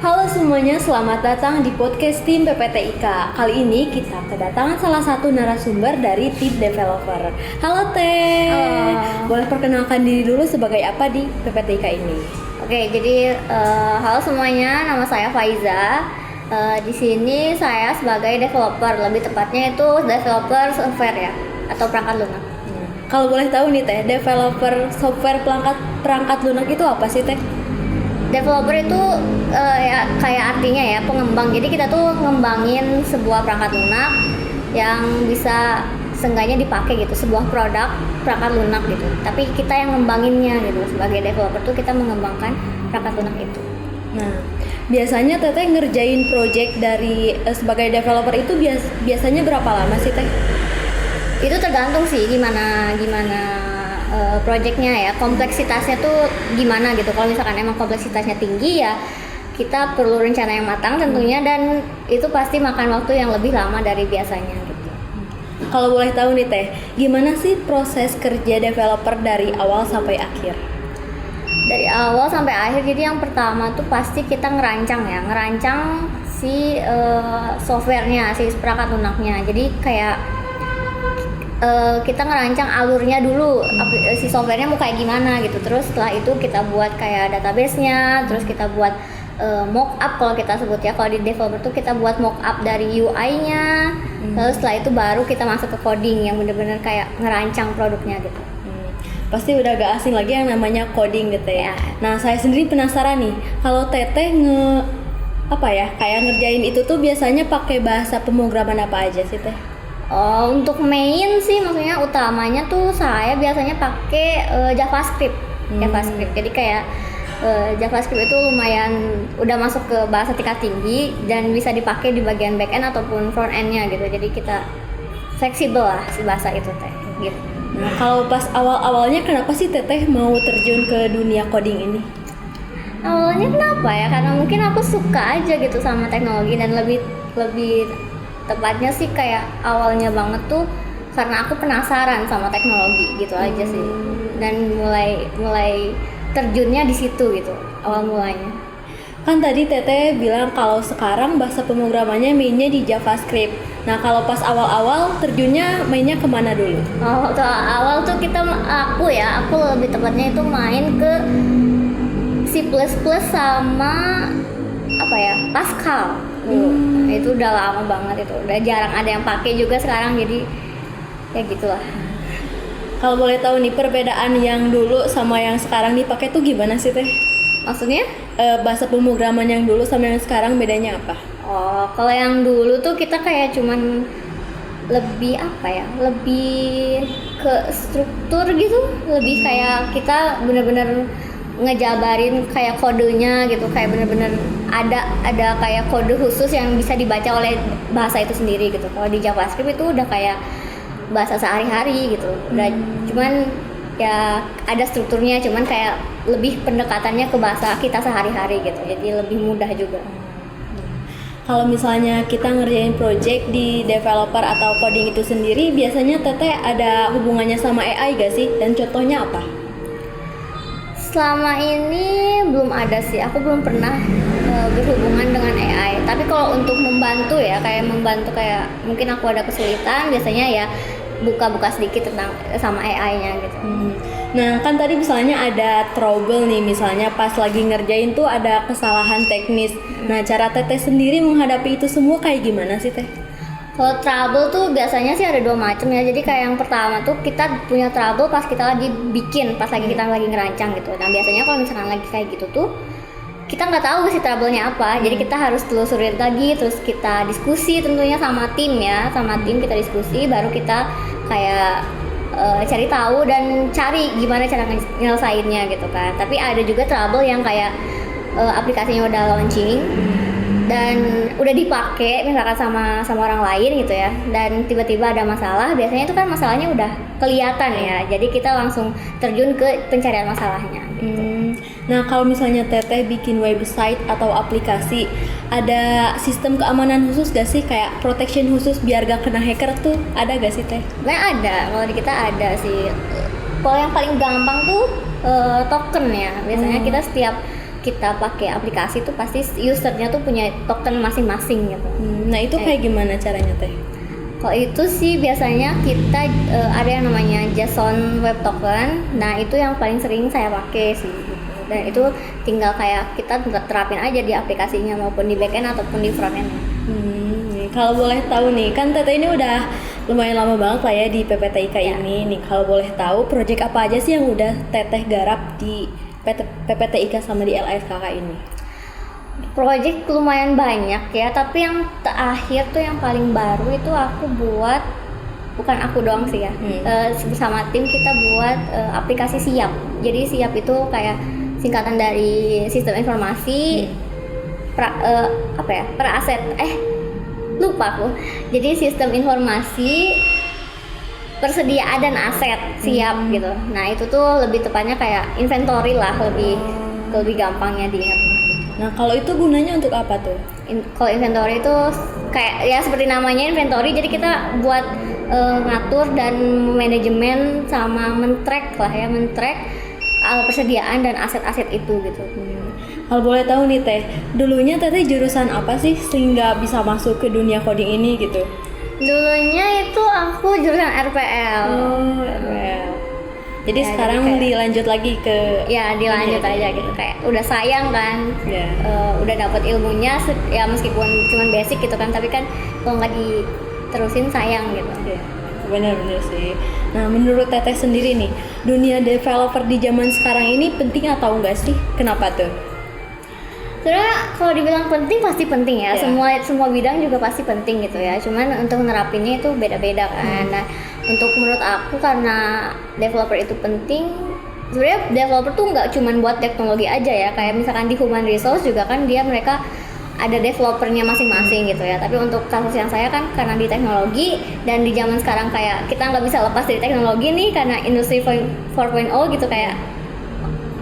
Halo semuanya, selamat datang di podcast tim PPTIK. Kali ini kita kedatangan salah satu narasumber dari tim developer. Halo Teh. Halo. Boleh perkenalkan diri dulu sebagai apa di PPTIK ini? Oke, jadi halo semuanya, nama saya Faiza. Di sini saya sebagai developer, lebih tepatnya itu developer software ya, atau perangkat lunak. Kalau boleh tahu nih Teh, developer software perangkat lunak itu apa sih Teh? Developer itu ya kayak artinya ya pengembang. Jadi kita tuh ngembangin sebuah perangkat lunak yang bisa seenggaknya dipakai gitu, sebuah produk perangkat lunak gitu. Tapi kita yang ngembanginnya gitu. Sebagai developer tuh kita mengembangkan perangkat lunak itu. Nah, biasanya Teteh ngerjain project dari sebagai developer itu biasanya berapa lama sih Teh? Itu tergantung sih gimana projectnya ya, kompleksitasnya tuh gimana gitu. Kalau misalkan emang kompleksitasnya tinggi ya kita perlu rencana yang matang tentunya, dan itu pasti makan waktu yang lebih lama dari biasanya gitu. Kalau boleh tahu nih Teh, gimana sih proses kerja developer dari awal sampai akhir? Dari awal sampai akhir, jadi yang pertama tuh pasti kita ngerancang si softwarenya, si perangkat lunaknya. Jadi kayak kita ngerancang alurnya dulu, si softwarenya mau kayak gimana gitu. Terus setelah itu kita buat kayak database-nya, terus kita buat mock-up kalau kita sebut ya. Kalau di developer tuh kita buat mock-up dari UI-nya. Lalu setelah itu baru kita masuk ke coding yang bener-bener kayak ngerancang produknya gitu. Pasti udah gak asing lagi yang namanya coding gitu ya. Nah, saya sendiri penasaran nih, kalau Teteh kayak ngerjain itu tuh biasanya pakai bahasa pemrograman apa aja sih Teh? Oh, untuk main sih maksudnya utamanya tuh saya biasanya pakai JavaScript. Jadi kayak JavaScript itu lumayan udah masuk ke bahasa tingkat tinggi dan bisa dipakai di bagian backend ataupun front end-nya gitu. Jadi kita fleksibel lah si bahasa itu Teh gitu. Nah, kalau pas awal-awalnya kenapa sih Teteh mau terjun ke dunia coding ini? Awalnya kenapa ya? Karena mungkin aku suka aja gitu sama teknologi, dan lebih tepatnya sih kayak awalnya banget tuh karena aku penasaran sama teknologi gitu aja sih. Dan mulai terjunnya di situ gitu awal mulanya. Kan tadi Teteh bilang kalau sekarang bahasa pemrogramannya mainnya di JavaScript. Nah, kalau pas awal-awal terjunnya mainnya kemana dulu? Waktu awal tuh aku lebih tepatnya itu main ke C++ sama Pascal. Itu udah lama banget, itu udah jarang ada yang pakai juga sekarang, jadi ya gitulah. Kalau boleh tahu nih, perbedaan yang dulu sama yang sekarang dipakai tuh gimana sih Teh? Maksudnya? Bahasa pemrograman yang dulu sama yang sekarang bedanya apa? Oh, kalau yang dulu tuh kita kayak cuman lebih ke struktur gitu, lebih kayak kita bener-bener ngejabarin kayak kodenya gitu, kayak bener-bener ada kayak kode khusus yang bisa dibaca oleh bahasa itu sendiri gitu. Kalau di JavaScript itu udah kayak bahasa sehari-hari gitu, udah cuman ya ada strukturnya, cuman kayak lebih pendekatannya ke bahasa kita sehari-hari gitu, jadi lebih mudah juga. Kalau misalnya kita ngerjain project di developer atau coding itu sendiri, biasanya Teteh ada hubungannya sama AI gak sih? Dan contohnya apa? Selama ini belum ada sih, aku belum pernah berhubungan dengan AI. Tapi kalau untuk membantu kayak mungkin aku ada kesulitan, biasanya ya buka-buka sedikit tentang sama AI-nya gitu. Nah, kan tadi misalnya ada trouble nih, misalnya pas lagi ngerjain tuh ada kesalahan teknis. Nah, cara Teteh sendiri menghadapi itu semua kayak gimana sih Teh? Kalau trouble tuh biasanya sih ada dua macam ya. Jadi kayak yang pertama tuh kita punya trouble pas kita lagi kita lagi ngerancang gitu. Nah, biasanya kalau misalkan lagi kayak gitu tuh kita nggak tahu sih trouble-nya apa. Jadi kita harus telusurin lagi, terus kita diskusi tentunya sama tim kita diskusi, baru kita kayak cari tahu dan cari gimana cara nyelesainnya gitu kan. Tapi ada juga trouble yang kayak aplikasinya udah launching dan udah dipakai misalkan sama orang lain gitu ya, dan tiba-tiba ada masalah. Biasanya itu kan masalahnya udah kelihatan ya, jadi kita langsung terjun ke pencarian masalahnya gitu. Nah, kalau misalnya Teteh bikin website atau aplikasi, ada sistem keamanan khusus gak sih? Kayak protection khusus biar gak kena hacker tuh ada gak sih Teh? Nah, ada, kalau di kita ada sih. Kalau yang paling gampang tuh token ya. Biasanya kita setiap kita pakai aplikasi tuh pasti usernya tuh punya token masing-masing gitu. Nah itu kayak gimana caranya teh? Kalau itu sih biasanya kita ada yang namanya JSON Web Token. Nah itu yang paling sering saya pakai sih. Gitu. Dan itu tinggal kayak kita terapin aja di aplikasinya maupun di backend ataupun di frontend. Kalau boleh tahu nih, kan Teteh ini udah lumayan lama banget lah ya di PPTIK ini. Nih kalau boleh tahu, proyek apa aja sih yang udah Teteh garap di PPTIK sama di LSKK ini? Project lumayan banyak ya, tapi yang terakhir tuh yang paling baru itu aku buat, bukan aku doang sih ya, bersama tim kita buat aplikasi Siap. Jadi Siap itu kayak singkatan dari sistem informasi lupa aku. Jadi sistem informasi persediaan dan aset Siap gitu. Nah itu tuh lebih tepatnya kayak inventory lah, lebih gampangnya diingat. Nah kalau itu gunanya untuk apa tuh? Kalau inventory itu kayak ya seperti namanya inventory, jadi kita buat ngatur dan manajemen sama men-track persediaan dan aset-aset itu gitu. Kalau boleh tahu nih Teh, dulunya Teteh jurusan apa sih sehingga bisa masuk ke dunia coding ini gitu? Dulunya itu aku jurusan RPL. RPL. Jadi Ya, sekarang jadi kayak- dilanjut lagi ke dilanjut aja gitu, kayak udah sayang kan. Ya. Udah dapat ilmunya ya meskipun cuman basic gitu kan, tapi kan kalau nggak diterusin sayang gitu. Ya, benar-benar sih. Nah, menurut Teteh sendiri nih, dunia developer di zaman sekarang ini penting atau enggak sih? Kenapa tuh? Sebenarnya kalau dibilang penting pasti penting ya. Ya. Semua bidang juga pasti penting gitu ya. Cuman untuk nerapinnya itu beda-beda kan. Nah, untuk menurut aku karena developer itu penting, sebenarnya developer tuh nggak cuman buat teknologi aja ya. Kayak misalkan di human resource juga kan mereka ada developernya masing-masing gitu ya. Tapi untuk kasus yang saya kan karena di teknologi dan di zaman sekarang kayak kita nggak bisa lepas dari teknologi nih karena industri 4.0 gitu, kayak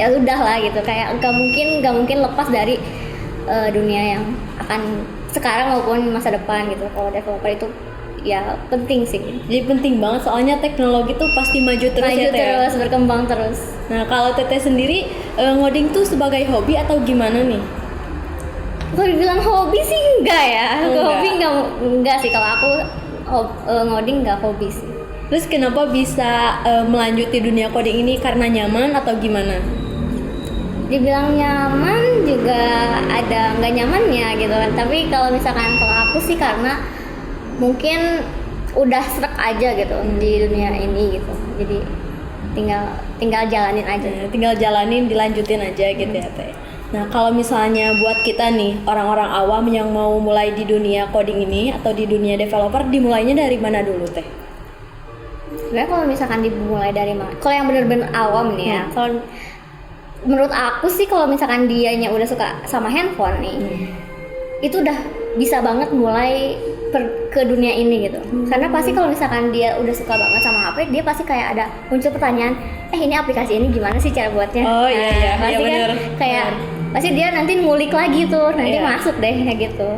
ya udah lah gitu, kayak nggak mungkin lepas dari dunia yang akan sekarang maupun masa depan gitu. Kalau developer itu ya penting sih. Jadi penting banget soalnya teknologi tuh pasti maju terus ya Teh. Terus berkembang terus. Nah, kalau Teteh sendiri ngoding tuh sebagai hobi atau gimana nih? Kalau dibilang hobi sih enggak ya. Enggak. Hobi enggak sih, kalau aku ngoding enggak hobi sih. Terus kenapa bisa melanjuti dunia coding ini, karena nyaman atau gimana? Dibilang nyaman juga ada nggak nyamannya gitu kan. Tapi kalau misalkan kalau aku sih karena mungkin udah srek aja gitu di dunia ini gitu. Jadi tinggal jalanin aja. Tinggal jalanin, dilanjutin aja gitu ya Teh. Nah, kalau misalnya buat kita nih, orang-orang awam yang mau mulai di dunia coding ini atau di dunia developer, dimulainya dari mana dulu Teh? Sebenarnya kalau misalkan dimulai dari mana? Kalau yang benar-benar awam nih ya, kalau menurut aku sih kalau misalkan dianya udah suka sama handphone nih, itu udah bisa banget mulai ke dunia ini gitu. Karena pasti kalau misalkan dia udah suka banget sama HP, dia pasti kayak ada muncul pertanyaan, ini aplikasi ini gimana sih cara buatnya? Oh iya iya, pasti iya kan bener. kayak pasti dia nanti ngulik lagi tuh, nanti Iya. masuk deh kayak gitu.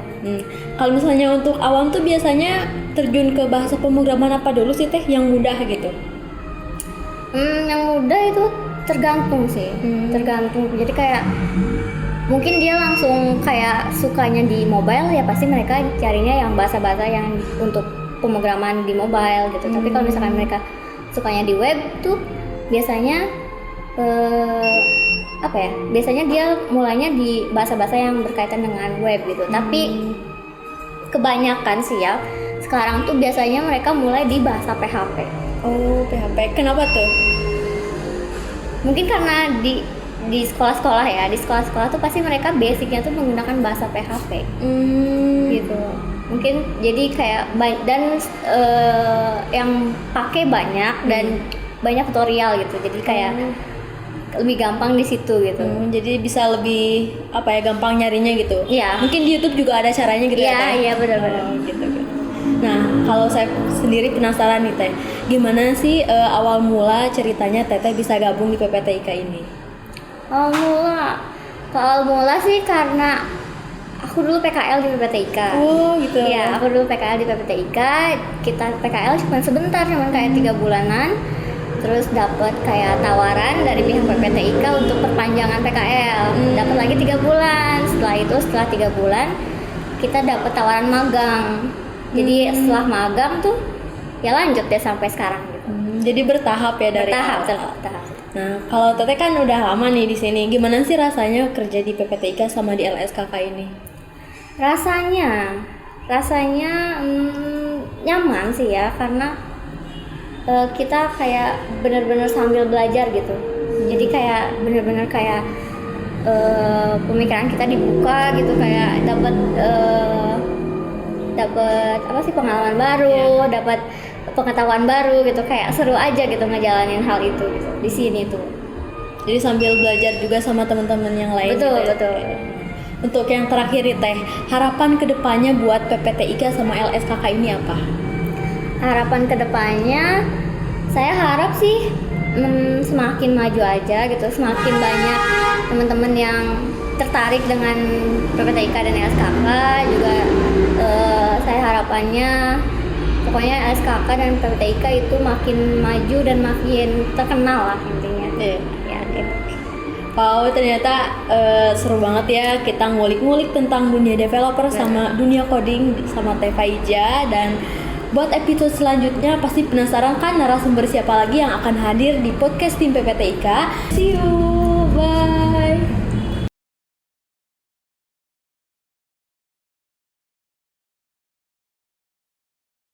Kalau misalnya untuk awam tuh biasanya terjun ke bahasa pemrograman apa dulu sih Teh yang mudah gitu? Yang mudah itu tergantung sih, tergantung. Jadi kayak mungkin dia langsung kayak sukanya di mobile, ya pasti mereka carinya yang bahasa-bahasa yang untuk pemrograman di mobile gitu. Tapi kalau misalkan mereka sukanya di web tuh biasanya biasanya dia mulainya di bahasa-bahasa yang berkaitan dengan web gitu. Tapi kebanyakan sih ya sekarang tuh biasanya mereka mulai di bahasa PHP. Oh, PHP. Kenapa tuh? Mungkin karena di sekolah-sekolah ya, di sekolah-sekolah tuh pasti mereka basicnya tuh menggunakan bahasa PHP gitu. Mungkin jadi kayak dan yang pakai banyak dan banyak tutorial gitu. Jadi kayak lebih gampang di situ gitu. Jadi bisa lebih gampang nyarinya gitu. Iya. Mungkin di YouTube juga ada caranya gitu ya Teh? Iya benar-benar. Oh, gitu. Nah, kalau saya sendiri penasaran nih Teh, gimana sih awal mula ceritanya Teteh bisa gabung di PPTIK ini? Awal mula sih karena aku dulu PKL di PPTIK. Oh gitu. Iya, aku dulu PKL di PPTIK. Kita PKL cuma sebentar, cuma kayak 3 bulanan. terus dapat kayak tawaran dari pihak PPTIK untuk perpanjangan PKL, dapat lagi 3 bulan. Setelah 3 bulan kita dapat tawaran magang. Jadi setelah magang tuh ya lanjut deh sampai sekarang gitu. Jadi bertahap ya dari Bertahap. Nah, kalau Teteh kan udah lama nih di sini. Gimana sih rasanya kerja di PPTIK sama di LSKK ini? Rasanya nyaman sih ya, karena kita kayak benar-benar sambil belajar gitu. Jadi kayak benar-benar kayak pemikiran kita dibuka gitu, kayak dapat apa sih, pengalaman baru, dapat pengetahuan baru gitu, kayak seru aja gitu ngejalanin hal itu gitu di sini tuh. Jadi sambil belajar juga sama teman-teman yang lain. Betul, gitu ya? betul. Untuk yang terakhir nih Teh, harapan kedepannya buat PPTIK sama LSKK ini apa? Harapan kedepannya saya harap sih semakin maju aja gitu, semakin banyak teman-teman yang tertarik dengan PPTIK dan LSKK juga. Saya harapannya pokoknya LSKK dan PPTIK itu makin maju dan makin terkenal lah intinya. Ya gitu. Wow, ternyata seru banget ya kita ngulik-ngulik tentang dunia developer sama dunia coding sama Teh Faiza. Dan buat episode selanjutnya pasti penasaran kan narasumber siapa lagi yang akan hadir di podcast tim PPTIK. See you, bye.